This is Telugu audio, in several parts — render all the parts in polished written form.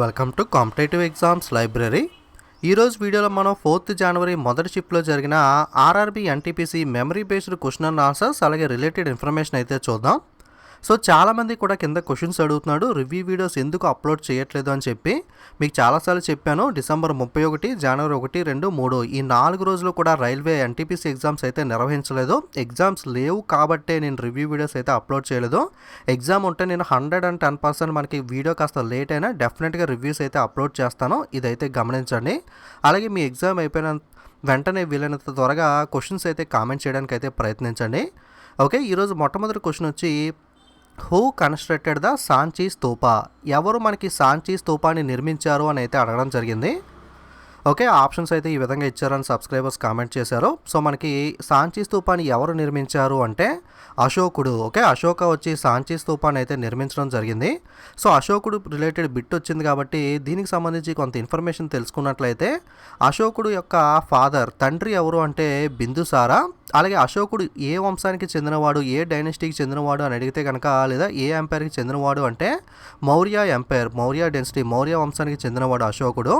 Welcome to competitive exams library. ఈరోజు వీడియోలో మనం 4th జనవరి మొదటి షిఫ్ట్లో జరిగిన RRB NTPC memory based question and answers అలాగే రిలేటెడ్ ఇన్ఫర్మేషన్ అయితే చూద్దాం. సో చాలామంది కూడా కింద క్వశ్చన్స్ అడుగుతున్నాడు, రివ్యూ వీడియోస్ ఎందుకు అప్లోడ్ చేయట్లేదు అని చెప్పి. మీకు చాలాసార్లు చెప్పాను, డిసెంబర్ 31, జనవరి 1, 2, 3 ఈ 4 రోజులు కూడా రైల్వే ఎన్టీపీసీ ఎగ్జామ్స్ అయితే నిర్వహించలేదు. ఎగ్జామ్స్ లేవు కాబట్టే నేను రివ్యూ వీడియోస్ అయితే అప్లోడ్ చేయలేదు. ఎగ్జామ్ ఉంటే నేను 110% మనకి వీడియో కాస్త లేట్ అయినా డెఫినెట్గా రివ్యూస్ అయితే అప్లోడ్ చేస్తాను, ఇదైతే గమనించండి. అలాగే మీ ఎగ్జామ్ అయిపోయిన వెంటనే వీలైనంత త్వరగా క్వశ్చన్స్ అయితే కామెంట్ చేయడానికి అయితే ప్రయత్నించండి. ఓకే, ఈరోజు మొట్టమొదటి క్వశ్చన్ వచ్చి, హూ కన్స్ట్రక్టెడ్ ద సాంచీ స్తూపా? ఎవరు మనకి సాంచీ స్తూపాన్ని నిర్మించారు అని అయితే అడగడం జరిగింది. ఓకే, ఆప్షన్స్ అయితే ఈ విధంగా ఇచ్చారని సబ్స్క్రైబర్స్ కామెంట్ చేశారు. సో మనకి సాంచీ స్తూపాన్ని ఎవరు నిర్మించారు అంటే అశోకుడు. ఓకే, అశోక వచ్చి సాంచీ స్తూపాన్ని అయితే నిర్మించడం జరిగింది. సో అశోకుడు రిలేటెడ్ బిట్ వచ్చింది కాబట్టి దీనికి సంబంధించి కొంత ఇన్ఫర్మేషన్ తెలుసుకున్నట్లయితే, అశోకుడు యొక్క ఫాదర్ తండ్రి ఎవరు అంటే బిందుసార. అలాగే అశోకుడు ఏ వంశానికి చెందినవాడు, ఏ డైనెస్టీకి చెందినవాడు అని అడిగితే కనుక, లేదా ఏ ఎంపైర్కి చెందినవాడు అంటే మౌర్య ఎంపైర్, మౌర్య డెన్సిటీ, మౌర్య వంశానికి చెందినవాడు అశోకుడు.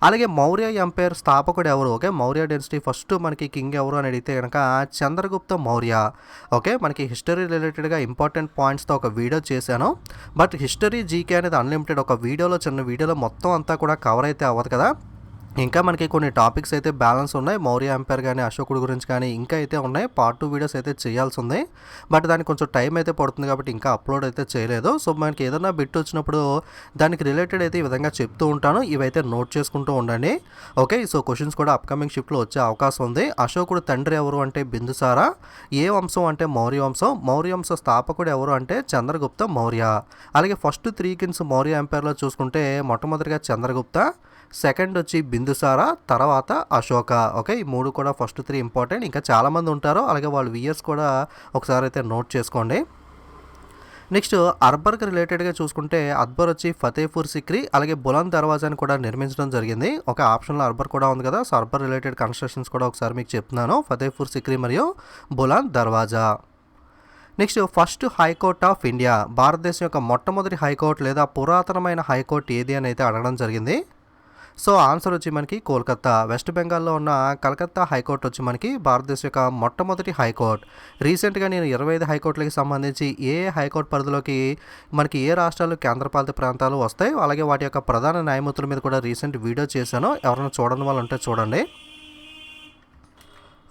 అలాగే మౌర్య ఎంపైర్ స్థాపకుడు ఎవరు? ఓకే, మౌర్య డెన్సిటీ ఫస్ట్ మనకి కింగ్ ఎవరు అని అడిగితే కనుక చంద్రగుప్త మౌర్య. ఓకే, మనకి హిస్టరీ రిలేటెడ్గా ఇంపార్టెంట్ పాయింట్స్తో ఒక వీడియో చేశాను. బట్ హిస్టరీ జీకే అనేది అన్లిమిటెడ్. ఒక వీడియోలో, చిన్న వీడియోలో మొత్తం అంతా కూడా కవర్ అయితే అవ్వదు కదా. ఇంకా మనకి కొన్ని టాపిక్స్ అయితే బ్యాలెన్స్ ఉన్నాయి. మౌర్య ఎంపైర్ కానీ, అశోకుడు గురించి కానీ ఇంకా అయితే ఉన్నాయి. పార్ట్ 2 వీడియోస్ అయితే చేయాల్సి ఉంది. బట్ దానికి కొంచెం టైం అయితే పడుతుంది కాబట్టి ఇంకా అప్లోడ్ అయితే చేయలేదు. సో మనకి ఏదైనా బిట్ వచ్చినప్పుడు దానికి రిలేటెడ్ అయితే ఈ విధంగా చెప్తూ ఉంటాను. ఇవైతే నోట్ చేసుకుంటూ ఉండండి. ఓకే, సో క్వశ్చన్స్ కూడా అప్కమింగ్ షిఫ్ట్లో వచ్చే అవకాశం ఉంది. అశోకుడు తండ్రి ఎవరు అంటే బిందుసార. ఏ వంశం అంటే మౌర్య వంశం. మౌర్య వంశ స్థాపకుడు ఎవరు అంటే చంద్రగుప్త మౌర్య. అలాగే ఫస్ట్ 3 కింగ్స్ మౌర్య ఎంపైర్లో చూసుకుంటే మొట్టమొదటిగా చంద్రగుప్త, సెకండ్ వచ్చి బిందుసార, తర్వాత అశోక. ఓకే, ఈ 3 కూడా ఫస్ట్ 3 ఇంపార్టెంట్. ఇంకా చాలామంది ఉంటారు, అలాగే వాళ్ళ ఇయర్స్ కూడా ఒకసారి అయితే నోట్ చేసుకోండి. నెక్స్ట్ అక్బర్కి రిలేటెడ్గా చూసుకుంటే, అక్బర్ వచ్చి ఫతేపూర్ సిక్రీ అలాగే బులంద్ దర్వాజాని కూడా నిర్మించడం జరిగింది. ఒక ఆప్షన్లో అక్బర్ కూడా ఉంది కదా, సో అక్బర్ రిలేటెడ్ కన్స్ట్రక్షన్స్ కూడా ఒకసారి మీకు చెప్తున్నాను, ఫతేపూర్ సిక్రీ మరియు బులంద్ దర్వాజా. Next first high court of India. భారతదేశం యొక్క మొట్టమొదటి హైకోర్టు లేదా పురాతనమైన హైకోర్టు ఏది అని అయితే అడగడం జరిగింది. సో ఆన్సర్ వచ్చి మనకి కోల్కతా. వెస్ట్ బెంగాల్లో ఉన్న కలకత్తా హైకోర్టు వచ్చి మనకి భారతదేశం యొక్క మొట్టమొదటి హైకోర్టు. రీసెంట్గా నేను 25 హైకోర్టులకి సంబంధించి ఏ హైకోర్టు పరిధిలోకి మనకి ఏ రాష్ట్రాలు, కేంద్రపాలిత ప్రాంతాలు వస్తాయి, అలాగే వాటి యొక్క ప్రధాన న్యాయమూర్తుల మీద కూడా రీసెంట్ వీడియో చేశాను. ఎవరైనా చూడని వాళ్ళు ఉంటే చూడండి.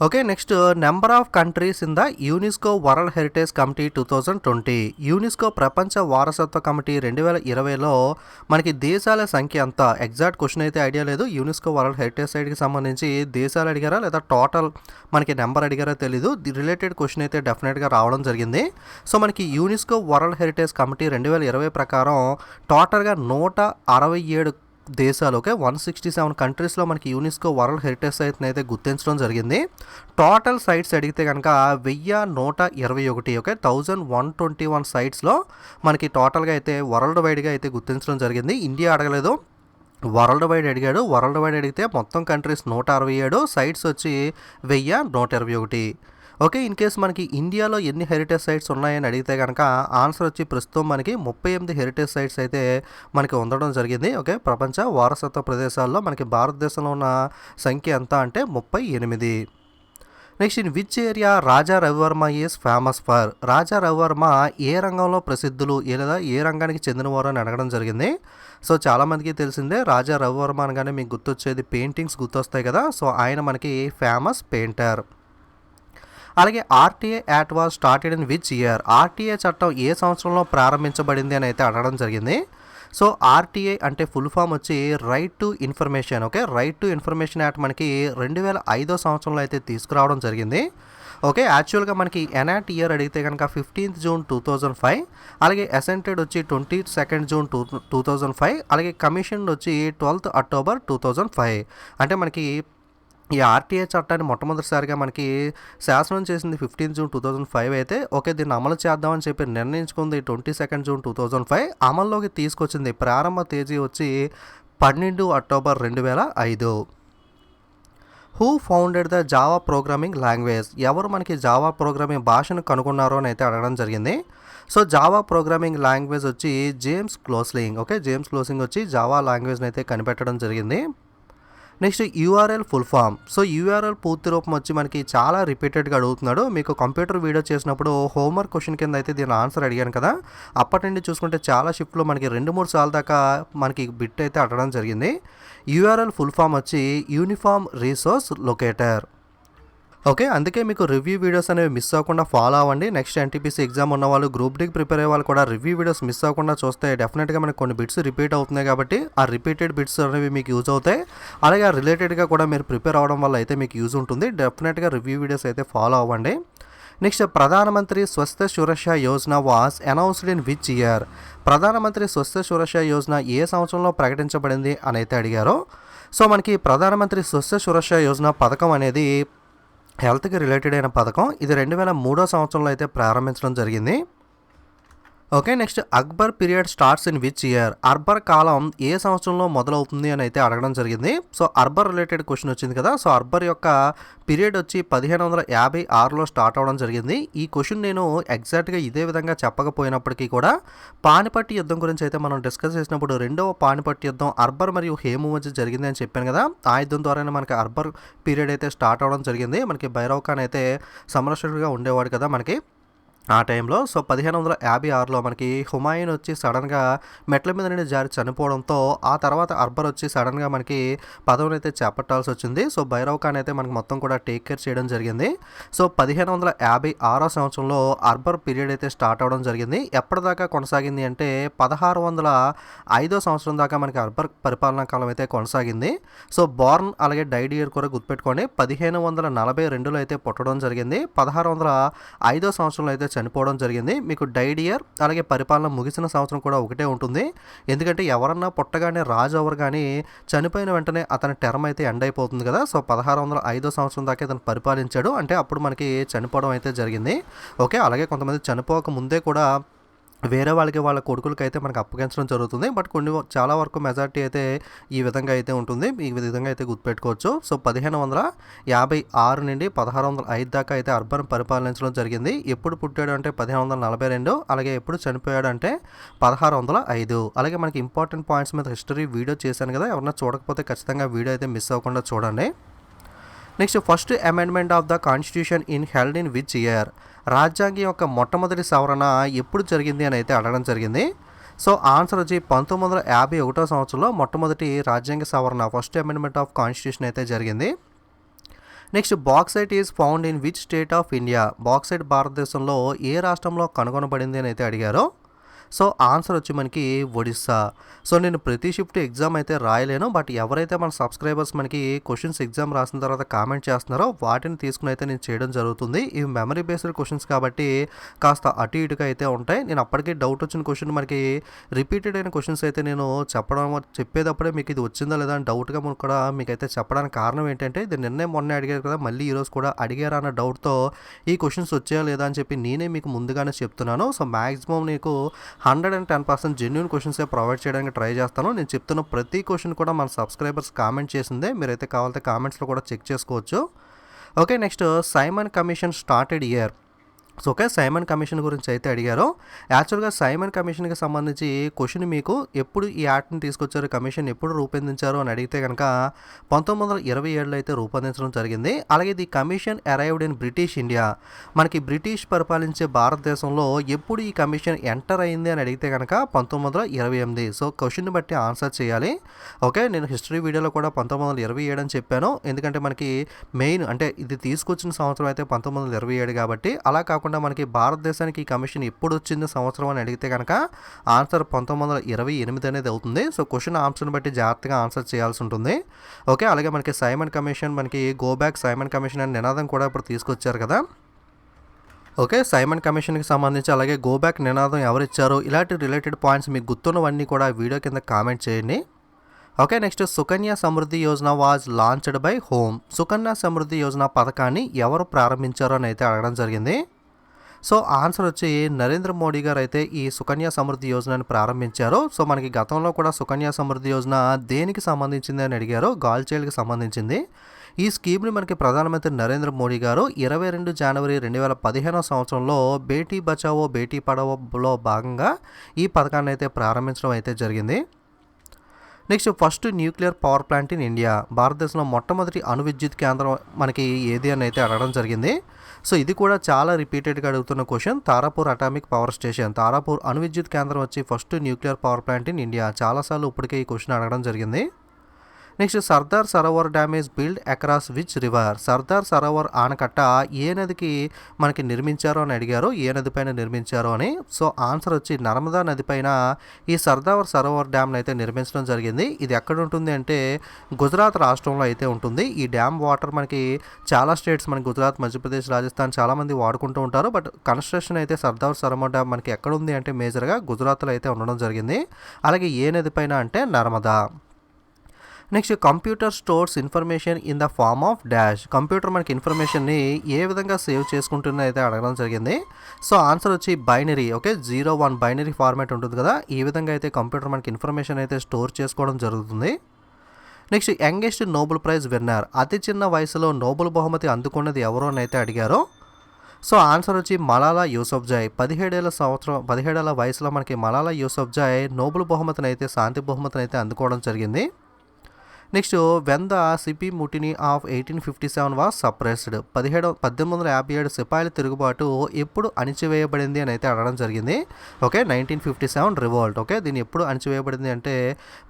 Okay, next number of countries in the UNESCO world heritage committee 2020. UNESCO ప్రపంచ వారసత్వ కమిటీ 2020లో మనకి దేశాల సంఖ్య ఎంత? ఎగ్జాక్ట్ క్వశ్చన్ అయితే ఐడియా లేదు. యునెస్కో వరల్డ్ హెరిటేజ్ సైట్కి సంబంధించి దేశాలు అడిగారా లేదా టోటల్ మనకి నెంబర్ అడిగారా తెలీదు. రిలేటెడ్ క్వశ్చన్ అయితే డెఫినెట్గా రావడం జరిగింది. సో మనకి యునెస్కో వరల్డ్ హెరిటేజ్ కమిటీ 2020 ప్రకారం టోటల్గా 167 దేశాలు, ఓకే, 167 కంట్రీస్లో మనకి యునెస్కో వరల్డ్ హెరిటేజ్ సైట్ని అయితే గుర్తించడం జరిగింది. టోటల్ సైట్స్ అడిగితే కనుక 1121, ఓకే, 1121 సైట్స్లో మనకి టోటల్గా అయితే వరల్డ్ వైడ్గా అయితే గుర్తించడం జరిగింది. ఇండియా అడగలేదు, వరల్డ్ వైడ్ అడిగాడు. వరల్డ్ వైడ్ అడిగితే మొత్తం కంట్రీస్ 167, సైట్స్ వచ్చి 1121. ఓకే, ఇన్ కేస్ మనకి ఇండియాలో ఎన్ని హెరిటేజ్ సైట్స్ ఉన్నాయని అడిగితే కనుక ఆన్సర్ వచ్చి ప్రస్తుతం మనకి 38 హెరిటేజ్ సైట్స్ అయితే మనకి ఉండడం జరిగింది. ఓకే, ప్రపంచ వారసత్వ ప్రదేశాల్లో మనకి భారతదేశంలో ఉన్న సంఖ్య ఎంత అంటే 38. Next, in which area Raja Ravi Varma is famous for? Raja Ravi Varma ఏ రంగంలో ప్రసిద్ధులు, లేదా ఏ రంగానికి చెందినవారు అని అడగడం జరిగింది. సో చాలామందికి తెలిసిందే, రాజా రవివర్మ అనగానే మీకు గుర్తొచ్చేది పెయింటింగ్స్ గుర్తొస్తాయి కదా. సో ఆయన మనకి ఫేమస్ పెయింటర్. అలాగే RTA act was started in which year? RTA చట్టం ఏ సంవత్సరంలో ప్రారంభించబడింది అని అయితే అడగడం జరిగింది. సో ఆర్టీఏ అంటే ఫుల్ ఫామ్ వచ్చి right to information. Okay, right to information act మనకి 2005 సంవత్సరంలో అయితే తీసుకురావడం జరిగింది. ఓకే, యాక్చువల్గా మనకి ఎనాక్ట్ ఇయర్ అడిగితే కనుక 15th జూన్ 2005, అలాగే అసెంటెడ్ వచ్చి 22nd జూన్ 2005, అలాగే కమిషన్ వచ్చి 12th అక్టోబర్ 2005. అంటే మనకి ఈ ఆర్టీఏ చట్టాన్ని మొట్టమొదటిసారిగా మనకి శాసనం చేసింది 15th జూన్ 2005 అయితే, ఓకే, దీన్ని అమలు చేద్దామని చెప్పి నిర్ణయించుకుంది 22nd జూన్ 2005. అమల్లోకి తీసుకొచ్చింది ప్రారంభ తేదీ వచ్చి 12 October 2005. Who founded the Java programming language? ఎవరు మనకి జావా ప్రోగ్రామింగ్ భాషను కనుగొన్నారో అని అయితే అడగడం జరిగింది. సో జావా ప్రోగ్రామింగ్ లాంగ్వేజ్ వచ్చి James Gosling. Okay, James Gosling వచ్చి జావా లాంగ్వేజ్ని అయితే కనిపెట్టడం జరిగింది. Next URL full form. So URL పూర్తి రూపం వచ్చి మనకి చాలా రిపీటెడ్గా అడుగుతున్నాడు. మీకు కంప్యూటర్ వీడియో చేసినప్పుడు హోంవర్క్ క్వశ్చన్ కింద అయితే దీని ఆన్సర్ అడిగాను కదా, అప్పటి నుండి చూసుకుంటే చాలా షిఫ్ట్లో మనకి 2-3 సార్లు దాకా మనకి బిట్ అయితే అడగడం జరిగింది. యూఆర్ఎల్ ఫుల్ ఫామ్ వచ్చి యూనిఫామ్ రిసోర్స్ లొకేటర్. ఓకే, అందుకే మీకు రివ్యూ వీడియోస్ అనేవి మిస్ అవ్వకుండా ఫాలో అవ్వండి. నెక్స్ట్ ఎన్టీపీసీ ఎగ్జామ్ ఉన్న వాళ్ళు, గ్రూప్ డీకి ప్రిపేర్ అయ్యే వాళ్ళు కూడా రివ్యూ వీడియోస్ మిస్ అవ్వకుండా చూస్తే డెఫినెట్గా మనకు కొన్ని బిట్స్ రిపీట్ అవుతున్నాయి కాబట్టి ఆ రిపీటెడ్ బిట్స్ అనేవి మీకు యూజ్ అవుతాయి. అలాగే ఆ రిలేటెడ్గా కూడా మీరు ప్రిపేర్ అవ్వడం వల్ల అయితే మీకు యూజ్ ఉంటుంది. డెఫినెట్గా రివ్యూ వీడియోస్ అయితే ఫాలో అవ్వండి. Next Pradhan Mantri Swasthya Suraksha Yojana was announced in which year. Pradhan Mantri Swasthya Suraksha Yojana ఏ సంవత్సరంలో ప్రకటించబడింది అని అయితే అడిగారు. సో మనకి ప్రధానమంత్రి స్వస్థ సురక్ష యోజన పథకం అనేది హెల్త్కి రిలేటెడ్ అయిన పథకం. ఇది 2003 సంవత్సరంలో అయితే ప్రారంభించడం జరిగింది. Okay, next Akbar period starts in which year. Akbar కాలం ఏ సంవత్సరంలో మొదలవుతుంది అని అయితే అడగడం జరిగింది. సో అక్బర్ రిలేటెడ్ క్వశ్చన్ వచ్చింది కదా. సో అక్బర్ యొక్క పీరియడ్ వచ్చి 1556లో స్టార్ట్ అవ్వడం జరిగింది. ఈ క్వశ్చన్ నేను ఎగ్జాక్ట్గా ఇదే విధంగా చెప్పకపోయినప్పటికీ కూడా పానిపట్టి యుద్ధం గురించి అయితే మనం డిస్కస్ చేసినప్పుడు రెండవ పానిపట్టి యుద్ధం అక్బర్ మరియు హేము మధ్య జరిగింది అని చెప్పాను కదా. ఆ యుద్ధం ద్వారానే మనకి అక్బర్ పీరియడ్ అయితే స్టార్ట్ అవ్వడం జరిగింది. మనకి భైరవ్ ఖాన్ అయితే సంరక్షకుడిగా ఉండేవాడు కదా మనకి ఆ టైంలో. సో 1556లో మనకి హుమాయూన్ వచ్చి సడన్గా మెట్ల మీద నుండి జారి చనిపోవడంతో ఆ తర్వాత అక్బర్ వచ్చి సడన్గా మనకి పదవిని అయితే చేపట్టాల్సి వచ్చింది. సో భైరవ్ ఖాన్ అయితే మనకి మొత్తం కూడా టేక్ కేర్ చేయడం జరిగింది. సో 1556 సంవత్సరంలో అక్బర్ పీరియడ్ అయితే స్టార్ట్ అవ్వడం జరిగింది. ఎప్పటిదాకా కొనసాగింది అంటే 1605 సంవత్సరం దాకా మనకి అక్బర్ పరిపాలనా కాలం అయితే కొనసాగింది. సో బోర్న్ అలాగే డైడ్ ఇయర్ కూడా గుర్తుపెట్టుకోండి. 1542లో అయితే పుట్టడం జరిగింది. 1605 సంవత్సరంలో అయితే చనిపోవడం జరిగింది. మీకు డైడ్ ఇయర్ అలాగే పరిపాలన ముగిసిన సంవత్సరం కూడా ఒకటే ఉంటుంది. ఎందుకంటే ఎవరన్నా పుట్టగానే రాజు ఎవరు కానీ చనిపోయిన వెంటనే అతని టర్మ్ అయితే ఎండ్ అయిపోతుంది కదా. సో 1605 సంవత్సరం దాకా అతను పరిపాలించాడు, అంటే అప్పుడు మనకి చనిపోవడం అయితే జరిగింది. ఓకే, అలాగే కొంతమంది చనిపోక ముందే కూడా వేరే వాళ్ళ కొడుకులకి అయితే మనకు అప్పగించడం జరుగుతుంది. బట్ చాలా వరకు మెజారిటీ అయితే ఈ విధంగా అయితే ఉంటుంది. ఈ విధంగా అయితే గుర్తుపెట్టుకోవచ్చు. సో 1556 నుండి 1605 దాకా అయితే అక్బర్ పరిపాలించడం జరిగింది. ఎప్పుడు పుట్టాడు అంటే 1542, అలాగే ఎప్పుడు చనిపోయాడు అంటే 1605. అలాగే మనకి ఇంపార్టెంట్ పాయింట్స్ మీద హిస్టరీ వీడియో చేశాను కదా, ఎవరన్నా చూడకపోతే ఖచ్చితంగా వీడియో అయితే మిస్ అవ్వకుండా చూడండి. Next first amendment of the constitution in held in which year. రాజ్యాంగం యొక్క మొట్టమొదటి సవరణ ఎప్పుడు జరిగింది అని అయితే అడగడం జరిగింది. సో ఆన్సర్ వచ్చి 1951 సంవత్సరంలో మొట్టమొదటి రాజ్యాంగ సవరణ ఫస్ట్ అమెండ్మెంట్ ఆఫ్ కాన్స్టిట్యూషన్ అయితే జరిగింది. Next bauxite is found in which state of India. Bauxite భారతదేశంలో ఏ రాష్ట్రంలో కనుగొనబడింది అని అయితే అడిగారు. సో ఆన్సర్ వచ్చి మనకి ఒడిస్సా. సో నేను ప్రతి షిఫ్ట్ ఎగ్జామ్ అయితే రాయలేను, బట్ ఎవరైతే మన సబ్స్క్రైబర్స్ మనకి క్వశ్చన్స్ ఎగ్జామ్ రాసిన తర్వాత కామెంట్ చేస్తున్నారో వాటిని తీసుకుని అయితే నేను చేయడం జరుగుతుంది. ఇవి మెమరీ బేస్డ్ క్వశ్చన్స్ కాబట్టి కాస్త అటు ఇటుగా అయితే ఉంటాయి. నేను అప్పటికే డౌట్ వచ్చిన క్వశ్చన్ మనకి రిపీటెడ్ అయిన క్వశ్చన్స్ అయితే నేను చెప్పేటప్పుడే మీకు ఇది వచ్చిందా లేదా అని డౌట్గా కూడా మీకైతే చెప్పడానికి కారణం ఏంటంటే ఇది నిన్నే మొన్న అడిగారు కదా, మళ్ళీ ఈరోజు కూడా అడిగారా అన్న డౌట్తో ఈ క్వశ్చన్స్ వచ్చాయా లేదా అని చెప్పి నేనే మీకు ముందుగానే చెప్తున్నాను. సో మ్యాక్సిమం నీకు 110% జెన్యూన్ క్వశ్చన్సే ప్రొవైడ్ చేయడానికి ట్రై చేస్తాను. నేను చెప్తున్న ప్రతి క్వశ్చన్ కూడా మన సబ్స్క్రైబర్స్ కామెంట్ చేసిందే, మీరైతే కావాలంటే కామెంట్స్లో కూడా చెక్ చేసుకోవచ్చు. Okay, next Simon commission started year. So okay, Simon commission గురించి అయితే అడిగారు. యాక్చువల్గా సైమన్ కమిషన్కి సంబంధించి క్వశ్చన్ మీకు ఎప్పుడు ఈ యాక్ట్ని తీసుకొచ్చారు, కమిషన్ ఎప్పుడు రూపొందించారు అని అడిగితే కనుక 1927లో అయితే రూపొందించడం జరిగింది. అలాగే the commission arrived in British India. మనకి బ్రిటిష్ పరిపాలించే భారతదేశంలో ఎప్పుడు ఈ కమిషన్ ఎంటర్ అయింది అని అడిగితే కనుక 1928. సో క్వశ్చన్ని బట్టి ఆన్సర్ చేయాలి. ఓకే, నేను హిస్టరీ వీడియోలో కూడా 1927 అని చెప్పాను, ఎందుకంటే మనకి మెయిన్ అంటే ఇది తీసుకొచ్చిన సంవత్సరం అయితే 1927 కాబట్టి. అలా కాకుండా మనకి భారతదేశానికి ఈ కమిషన్ ఎప్పుడు వచ్చింది సంవత్సరం అని అడిగితే కనుక ఆన్సర్ 1928 అనేది అవుతుంది. సో క్వశ్చన్ ఆన్సర్ని బట్టి జాగ్రత్తగా ఆన్సర్ చేయాల్సి ఉంటుంది. ఓకే, అలాగే మనకి సైమన్ కమిషన్, మనకి గో బ్యాక్ సైమన్ కమిషన్ అనే నినాదం కూడా ఇప్పుడు తీసుకొచ్చారు కదా. ఓకే, సైమన్ కమిషన్కి సంబంధించి అలాగే గో బ్యాక్ నినాదం ఎవరిచ్చారో ఇలాంటి రిలేటెడ్ పాయింట్స్ మీకు గుర్తున్నవన్నీ కూడా వీడియో కింద కామెంట్ చేయండి. Okay, next Sukanya Samriddhi Yojana was launched by whom. Sukanya Samriddhi Yojana పథకాన్ని ఎవరు ప్రారంభించారో అని అయితే అడగడం జరిగింది. సో ఆన్సర్ వచ్చి నరేంద్ర మోడీ గారు అయితే ఈ సుకన్య సమృద్ధి యోజనని ప్రారంభించారు. సో మనకి గతంలో కూడా సుకన్య సమృద్ధి యోజన దేనికి సంబంధించింది అని అడిగారు, గర్ల్ చైల్డ్కి సంబంధించింది. ఈ స్కీమ్ని మనకి ప్రధానమంత్రి నరేంద్ర మోడీ గారు 22 జనవరి 2015 సంవత్సరంలో బేటీ బచావో బేటీ పడావోలో భాగంగా ఈ పథకాన్ని అయితే ప్రారంభించడం అయితే జరిగింది. Next first nuclear power plant in India, భారతదేశంలో మొట్టమొదటి అణు విద్యుత్ కేంద్రం మనకి ఏది అని అయితే అడగడం జరిగింది. సో ఇది కూడా చాలా రిపీటెడ్గా అడుగుతున్న question. Tarapur atomic power station, Tarapur అణు విద్యుత్ కేంద్రం వచ్చి first nuclear power plant in India. చాలాసార్లు ఇప్పటికే ఈ క్వశ్చన్ అడగడం జరిగింది. Next Sardar Sarovar dam is build across which river, Sardar Sarovar ఆనకట్ట ఏ నదికి మనకి నిర్మించారో అని అడిగారు, ఏ నది పైన నిర్మించారో అని. సో ఆన్సర్ వచ్చి నర్మదా నది పైన ఈ సర్దార్ సరోవర్ డ్యామ్ని అయితే నిర్మించడం జరిగింది. ఇది ఎక్కడ ఉంటుంది అంటే గుజరాత్ రాష్ట్రంలో అయితే ఉంటుంది. ఈ డ్యామ్ వాటర్ మనకి చాలా స్టేట్స్, మనకి గుజరాత్, మధ్యప్రదేశ్, రాజస్థాన్ చాలామంది వాడుకుంటూ ఉంటారు. బట్ కన్స్ట్రక్షన్ అయితే సర్దార్ సరోవర్ డ్యామ్ మనకి ఎక్కడ ఉంది అంటే మేజర్గా గుజరాత్లో అయితే ఉండడం జరిగింది. అలాగే ఏ నది పైన అంటే Narmada. Next computer stores information in the form of dash, computer మనకి ఇన్ఫర్మేషన్ని ఏ విధంగా సేవ్ చేసుకుంటుందో అయితే అడగడం జరిగింది. సో ఆన్సర్ వచ్చి బైనరీ, ఓకే 0-1 బైనరీ ఫార్మాట్ ఉంటుంది కదా, ఈ విధంగా అయితే కంప్యూటర్ మనకి ఇన్ఫర్మేషన్ అయితే స్టోర్ చేసుకోవడం జరుగుతుంది. Next youngest Nobel prize winner, అతి చిన్న వయసులో నోబెల్ బహుమతి అందుకున్నది ఎవరో అని అయితే అడిగారు. సో ఆన్సర్ వచ్చి మలాలా యూసఫ్జాయ్. 17 ఏళ్ల వయసులో మనకి మలాలా యూసఫ్జాయ్ నోబెల్ బహుమతిని అయితే, శాంతి బహుమతిని అయితే అందుకోవడం జరిగింది. Next when the sepoy mutiny of 1857 was suppressed, 1857 సిపాయిల తిరుగుబాటు ఎప్పుడు అణిచివేయబడింది అని అయితే అడగడం జరిగింది. Okay 1957 revolt. ఓకే దీన్ని ఎప్పుడు అణిచివేయబడింది అంటే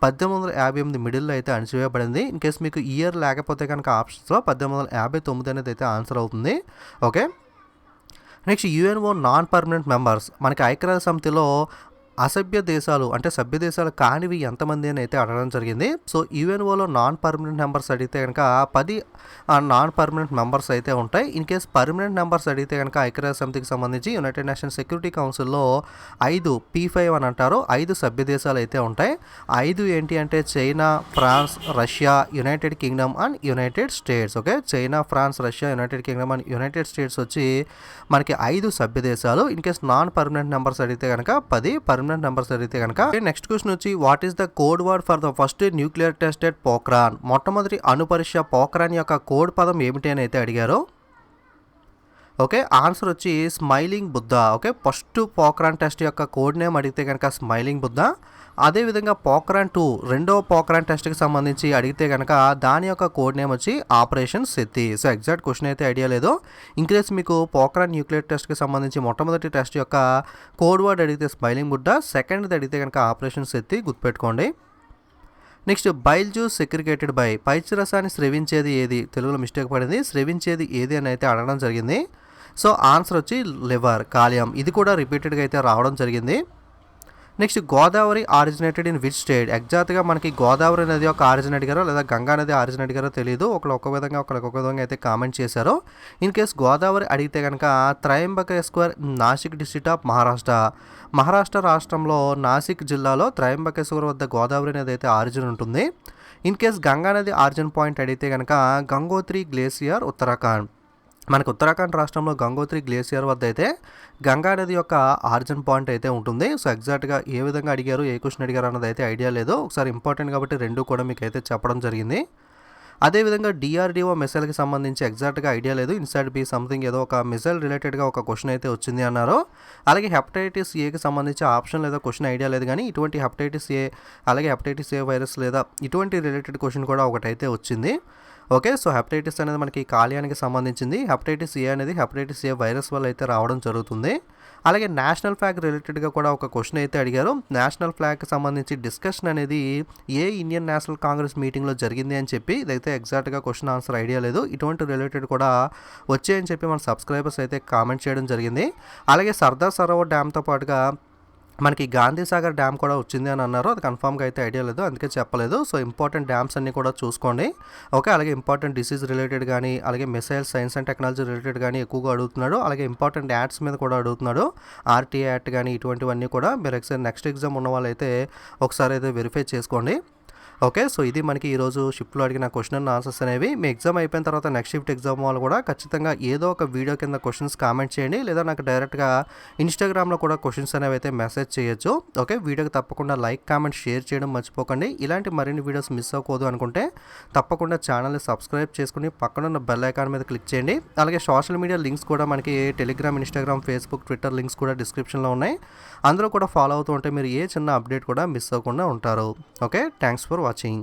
1858 మిడిల్లో అయితే అణిచివేయబడింది. ఇన్ కేస్ మీకు ఇయర్ లేకపోతే కనుక ఆప్షన్స్లో 1859 అనేది అయితే ఆన్సర్ అవుతుంది. Okay next UNO non permanent members, మనకి ఐక్యరాజ్య సమితిలో అసభ్య దేశాలు అంటే సభ్య దేశాలు కానివి ఎంతమంది అని అయితే అడగడం జరిగింది. సో యుఎన్ఓలో నాన్ పర్మనెంట్ మెంబర్స్ అడిగితే కనుక 10 నాన్ పర్మనెంట్ మెంబర్స్ అయితే ఉంటాయి. ఇన్ కేస్ పర్మనెంట్ మెంబర్స్ అడిగితే కనుక ఐక్యరాజ్య సమితికి సంబంధించి యునైటెడ్ నేషన్స్ సెక్యూరిటీ కౌన్సిల్లో 5 P5 అని అంటారు, 5 సభ్య దేశాలు అయితే ఉంటాయి. 5 ఏంటి అంటే China, France, Russia, United Kingdom and United States. Okay China, France, Russia, United Kingdom and United States వచ్చి మనకి 5 సభ్య దేశాలు. In case non permanent members అడిగితే కనుక 10 పర్మనెంట్ నెంబర్స్ అడిగితే కనుక. నెక్స్ట్ క్వశ్చన్ వచ్చి what is the code word for the first nuclear test at Pokhran, మొట్టమొదటి అణు పరీక్ష పోఖ్రాన్ యొక్క కోడ్ పదం ఏమిటి అని అయితే అడిగారు. ఓకే ఆన్సర్ వచ్చి smiling Buddha. Okay first Pokhran test యొక్క కోడ్ నేమ్ అడిగితే కనుక స్మైలింగ్ బుద్ధ. అదేవిధంగా పోఖ్రాన్ 2 రెండవ పోఖ్రాన్ టెస్ట్కి సంబంధించి అడిగితే కనుక దాని యొక్క కోడ్ నేమ్ వచ్చి ఆపరేషన్ శక్తి. సో ఎగ్జాక్ట్ క్వశ్చన్ అయితే ఐడియా లేదు. ఇంకేస్ మీకు పోఖ్రాన్ న్యూక్లియర్ టెస్ట్కి సంబంధించి మొట్టమొదటి టెస్ట్ యొక్క కోడ్ వర్డ్ అడిగితే స్మైలింగ్ బుద్ధ, సెకండ్ది అడిగితే కనుక ఆపరేషన్ శక్తి, గుర్తుపెట్టుకోండి. నెక్స్ట్ బైల్ జ్యూస్ సెక్రిగేటెడ్ బై, పైత్యరసాన్ని స్రవించేది ఏది, తెలుగులో మిస్టేక్ పడింది, స్రవించేది ఏది అని అయితే అడగడం జరిగింది. సో ఆన్సర్ వచ్చి లివర్, కాలియం. ఇది కూడా రిపీటెడ్గా అయితే రావడం జరిగింది. Next Godavari originated in which state, ఎగ్జాక్ట్గా మనకి గోదావరి నది యొక్క ఆరిజిన్ అడిగారో లేదా గంగా నది ఆరిజిన్ అడిగారో తెలియదు, ఒకళ్ళు ఒక విధంగా ఒకరికి ఒక విధంగా అయితే కామెంట్ చేశారు. ఇన్ కేస్ గోదావరి అడిగితే కనుక త్రయంబకేశ్వర్ నాసిక్ డిస్ట్రిక్ట్ ఆఫ్ మహారాష్ట్ర, మహారాష్ట్ర రాష్ట్రంలో నాసిక్ జిల్లాలో త్రయంబకేశ్వర్ వద్ద గోదావరి నది అయితే ఆరిజిన్ ఉంటుంది. ఇన్ కేస్ గంగా నది ఆరిజిన్ పాయింట్ అడిగితే కనుక గంగోత్రి గ్లేసియర్ ఉత్తరాఖండ్, మనకు ఉత్తరాఖండ్ రాష్ట్రంలో గంగోత్రి గ్లేసియర్ వద్ద అయితే గంగా నది యొక్క ఆరిజిన్ పాయింట్ అయితే ఉంటుంది. సో ఎగ్జాక్ట్గా ఏ విధంగా అడిగారు, ఏ క్వశ్చన్ అడిగారు అన్నది అయితే ఐడియా లేదు. ఒకసారి ఇంపార్టెంట్ కాబట్టి రెండు కూడా మీకు అయితే చెప్పడం జరిగింది. అదేవిధంగా డిఆర్డిఓ మిసైల్కి సంబంధించి ఎగ్జాక్ట్గా ఐడియా లేదు, ఇన్సైడ్ బి సంథింగ్ ఏదో ఒక మిసైల్ రిలేటెడ్గా ఒక క్వశ్చన్ అయితే వచ్చింది అన్నారు. అలాగే హెపటైటిస్ ఏకి సంబంధించి ఆప్షన్ లేదా క్వశ్చన్ ఐడియా లేదు, కానీ ఇటువంటి హెపటైటిస్ ఏ అలాగే హెపటైటిస్ ఏ వైరస్ లేదా ఇటువంటి రిలేటెడ్ క్వశ్చన్ కూడా ఒకటైతే వచ్చింది. ఓకే సో హెపటైటిస్ అనేది మనకి కాలేయానికి సంబంధించింది, హెపటైటిస్ ఏ అనేది హెపటైటిస్ ఏ వైరస్ వల్ల అయితే రావడం జరుగుతుంది. అలాగే నేషనల్ ఫ్లాగ్ రిలేటెడ్గా కూడా ఒక క్వశ్చన్ అయితే అడిగారు. నేషనల్ ఫ్లాగ్కి సంబంధించి డిస్కషన్ అనేది ఏ ఇండియన్ నేషనల్ కాంగ్రెస్ మీటింగ్లో జరిగింది అని చెప్పి, ఇదైతే ఎగ్జాక్ట్గా క్వశ్చన్ ఆన్సర్ ఐడియా లేదు. ఇటువంటి రిలేటెడ్ కూడా వచ్చాయని చెప్పి మన సబ్స్క్రైబర్స్ అయితే కామెంట్ చేయడం జరిగింది. అలాగే సర్దార్ సరోవర్ డ్యామ్తో పాటుగా మనకి గాంధీ సాగర్ డ్యామ్ కూడా వచ్చింది అని అన్నారు, అది కన్ఫామ్గా అయితే ఐడియా లేదు, అందుకే చెప్పలేదు. సో ఇంపార్టెంట్ డ్యామ్స్ అన్నీ కూడా చూసుకోండి. ఓకే అలాగే ఇంపార్టెంట్ డిసీజ్ రిలేటెడ్ కానీ అలాగే missiles science and technology related కానీ ఎక్కువగా అడుగుతున్నాడు. అలాగే ఇంపార్టెంట్ యాడ్స్ మీద కూడా అడుగుతున్నాడు, ఆర్టీఏ యాక్ట్ కానీ ఇటువంటివన్నీ కూడా మీరు నెక్స్ట్ ఎగ్జామ్ ఉన్న వాళ్ళైతే ఒకసారి అయితే వెరిఫై చేసుకోండి. ఓకే. సో ఇది మనకి ఈరోజు షిఫ్ట్‌లో అడిగిన క్వెషన్ అండ్ ఆన్సర్స్ అనేవి. మీ ఎగ్జామ్ అయిపోయిన తర్వాత నెక్స్ట్ షిఫ్ట్ ఎగ్జామ్ వాళ్ళు కూడా ఖచ్చితంగా ఏదో ఒక వీడియో కింద క్వెషన్స్ కామెంట్ చేయండి. లేదా నాకు డైరెక్ట్‌గా ఇన్‌స్టాగ్రామ్‌లో కూడా క్వెషన్స్ అనేవి అయితే మెసేజ్ చేయొచ్చు. ఓకే. వీడియోకి తప్పకుండా లైక్, కామెంట్, షేర్ చేయడం మర్చిపోకండి. ఇలాంటి మరిన్ని వీడియోస్ మిస్ అవ్వకూడదు అనుకుంటే తప్పకుండా ఛానల్‌ని సబ్స్క్రైబ్ చేసుకొని పక్కనున్న బెల్ ఐకాన్ మీద క్లిక్ చేయండి. అలాగే సోషల్ మీడియా లింక్స్ కూడా మనకి Telegram, Instagram, Facebook, Twitter links కూడా డిస్క్రిప్షన్‌లో ఉన్నాయి. అందరూ కూడా ఫాలో అవుతూ ఉంటే మీరు ఏ చిన్న అప్డేట్ కూడా మిస్ అవ్వకుండా ఉంటారు. ఓకే. Thanks for watching.